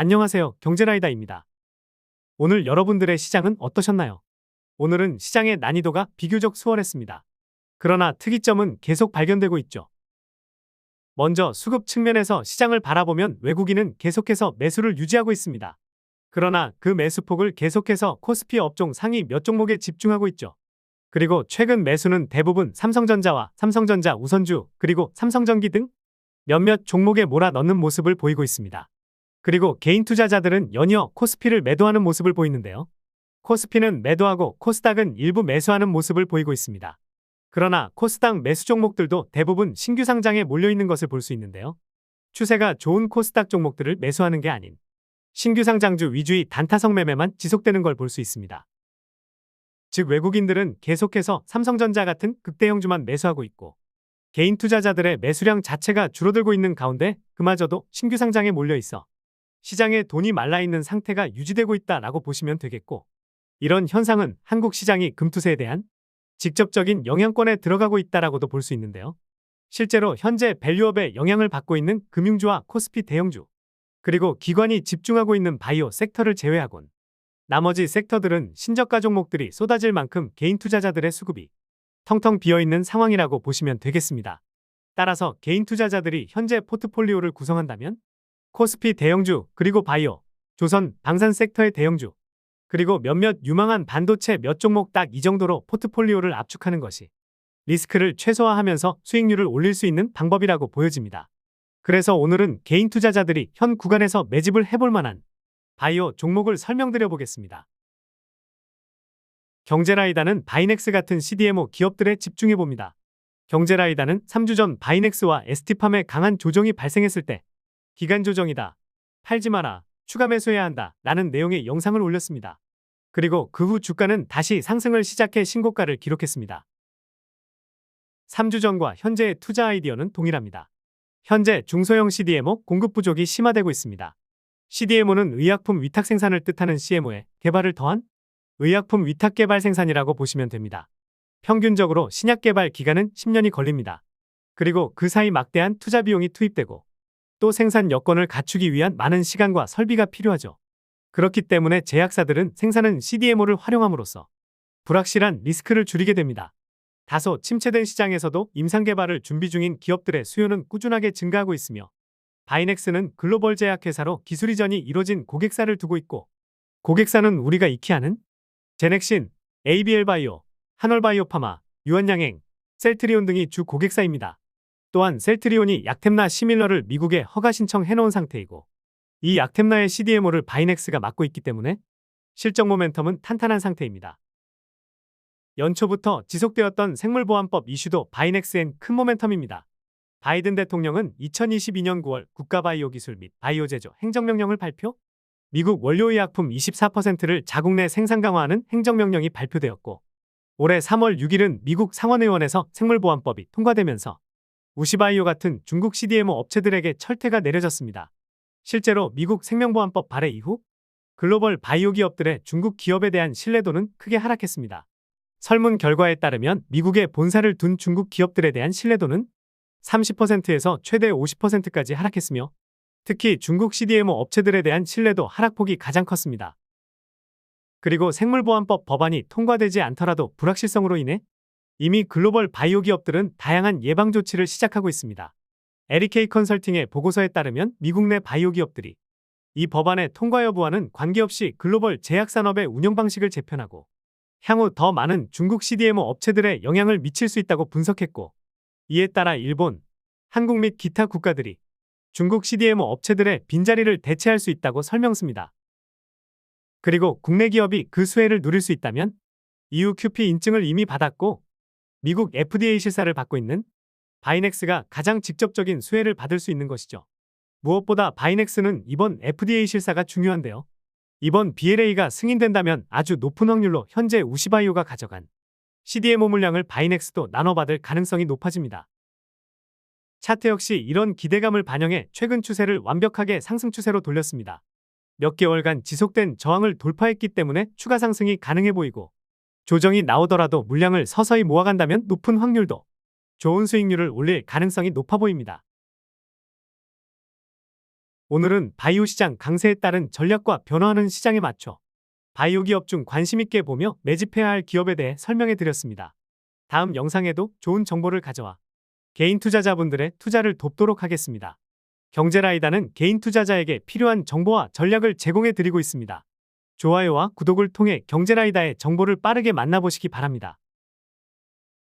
안녕하세요. 경제라이다입니다. 오늘 여러분들의 시장은 어떠셨나요? 오늘은 시장의 난이도가 비교적 수월했습니다. 그러나 특이점은 계속 발견되고 있죠. 먼저 수급 측면에서 시장을 바라보면 외국인은 계속해서 매수를 유지하고 있습니다. 그러나 그 매수폭을 계속해서 코스피 업종 상위 몇 종목에 집중하고 있죠. 그리고 최근 매수는 대부분 삼성전자와 삼성전자 우선주, 그리고 삼성전기 등 몇몇 종목에 몰아넣는 모습을 보이고 있습니다. 그리고 개인 투자자들은 연이어 코스피를 매도하는 모습을 보이는데요. 코스피는 매도하고 코스닥은 일부 매수하는 모습을 보이고 있습니다. 그러나 코스닥 매수 종목들도 대부분 신규 상장에 몰려있는 것을 볼 수 있는데요. 추세가 좋은 코스닥 종목들을 매수하는 게 아닌 신규 상장주 위주의 단타성 매매만 지속되는 걸 볼 수 있습니다. 즉 외국인들은 계속해서 삼성전자 같은 극대형주만 매수하고 있고 개인 투자자들의 매수량 자체가 줄어들고 있는 가운데 그마저도 신규 상장에 몰려 있어 시장에 돈이 말라있는 상태가 유지되고 있다라고 보시면 되겠고, 이런 현상은 한국 시장이 금투세에 대한 직접적인 영향권에 들어가고 있다라고도 볼 수 있는데요. 실제로 현재 밸류업에 영향을 받고 있는 금융주와 코스피 대형주, 그리고 기관이 집중하고 있는 바이오 섹터를 제외하곤 나머지 섹터들은 신저가 종목들이 쏟아질 만큼 개인 투자자들의 수급이 텅텅 비어있는 상황이라고 보시면 되겠습니다. 따라서 개인 투자자들이 현재 포트폴리오를 구성한다면 코스피 대형주, 그리고 바이오, 조선, 방산 섹터의 대형주, 그리고 몇몇 유망한 반도체 몇 종목 딱 이 정도로 포트폴리오를 압축하는 것이 리스크를 최소화하면서 수익률을 올릴 수 있는 방법이라고 보여집니다. 그래서 오늘은 개인 투자자들이 현 구간에서 매집을 해볼 만한 바이오 종목을 설명드려 보겠습니다. 경제라이다는 바이넥스 같은 CDMO 기업들에 집중해 봅니다. 경제라이다는 3주 전 바이넥스와 ST팜의 강한 조정이 발생했을 때 기간 조정이다, 팔지 마라, 추가 매수해야 한다 라는 내용의 영상을 올렸습니다. 그리고 그 후 주가는 다시 상승을 시작해 신고가를 기록했습니다. 3주 전과 현재의 투자 아이디어는 동일합니다. 현재 중소형 CDMO 공급 부족이 심화되고 있습니다. CDMO는 의약품 위탁 생산을 뜻하는 CMO에 개발을 더한 의약품 위탁 개발 생산이라고 보시면 됩니다. 평균적으로 신약 개발 기간은 10년이 걸립니다. 그리고 그 사이 막대한 투자 비용이 투입되고 또 생산 여건을 갖추기 위한 많은 시간과 설비가 필요하죠. 그렇기 때문에 제약사들은 생산은 CDMO를 활용함으로써 불확실한 리스크를 줄이게 됩니다. 다소 침체된 시장에서도 임상 개발을 준비 중인 기업들의 수요는 꾸준하게 증가하고 있으며 바이넥스는 글로벌 제약회사로 기술 이전이 이뤄진 고객사를 두고 있고, 고객사는 우리가 익히 아는 제넥신, ABL바이오, 한월바이오파마, 유한양행, 셀트리온 등이 주 고객사입니다. 또한 셀트리온이 약템나 시밀러를 미국에 허가 신청해놓은 상태이고, 이 약템나의 CDMO를 바이넥스가 맡고 있기 때문에 실적 모멘텀은 탄탄한 상태입니다. 연초부터 지속되었던 생물보안법 이슈도 바이넥스엔 큰 모멘텀입니다. 바이든 대통령은 2022년 9월 국가바이오 기술 및 바이오 제조 행정명령을 발표, 미국 원료의약품 24%를 자국 내 생산 강화하는 행정명령이 발표되었고, 올해 3월 6일은 미국 상원의원에서 생물보안법이 통과되면서 우시바이오 같은 중국 CDMO 업체들에게 철퇴가 내려졌습니다. 실제로 미국 생명보안법 발의 이후 글로벌 바이오 기업들의 중국 기업에 대한 신뢰도는 크게 하락했습니다. 설문 결과에 따르면 미국에 본사를 둔 중국 기업들에 대한 신뢰도는 30%에서 최대 50%까지 하락했으며, 특히 중국 CDMO 업체들에 대한 신뢰도 하락폭이 가장 컸습니다. 그리고 생물보안법 법안이 통과되지 않더라도 불확실성으로 인해 이미 글로벌 바이오 기업들은 다양한 예방 조치를 시작하고 있습니다. LK 컨설팅의 보고서에 따르면 미국 내 바이오 기업들이 이 법안의 통과 여부와는 관계없이 글로벌 제약산업의 운영 방식을 재편하고 향후 더 많은 중국 CDMO 업체들에 영향을 미칠 수 있다고 분석했고, 이에 따라 일본, 한국 및 기타 국가들이 중국 CDMO 업체들의 빈자리를 대체할 수 있다고 설명습니다. 그리고 국내 기업이 그 수혜를 누릴 수 있다면 EU QP 인증을 이미 받았고 미국 FDA 실사를 받고 있는 바이넥스가 가장 직접적인 수혜를 받을 수 있는 것이죠. 무엇보다 바이넥스는 이번 FDA 실사가 중요한데요. 이번 BLA가 승인된다면 아주 높은 확률로 현재 우시바이오가 가져간 CDMO 물량을 바이넥스도 나눠받을 가능성이 높아집니다. 차트 역시 이런 기대감을 반영해 최근 추세를 완벽하게 상승 추세로 돌렸습니다. 몇 개월간 지속된 저항을 돌파했기 때문에 추가 상승이 가능해 보이고, 조정이 나오더라도 물량을 서서히 모아간다면 높은 확률도 좋은 수익률을 올릴 가능성이 높아 보입니다. 오늘은 바이오 시장 강세에 따른 전략과 변화하는 시장에 맞춰 바이오 기업 중 관심 있게 보며 매집해야 할 기업에 대해 설명해 드렸습니다. 다음 영상에도 좋은 정보를 가져와 개인 투자자분들의 투자를 돕도록 하겠습니다. 경제라이다는 개인 투자자에게 필요한 정보와 전략을 제공해 드리고 있습니다. 좋아요와 구독을 통해 경제라이다의 정보를 빠르게 만나보시기 바랍니다.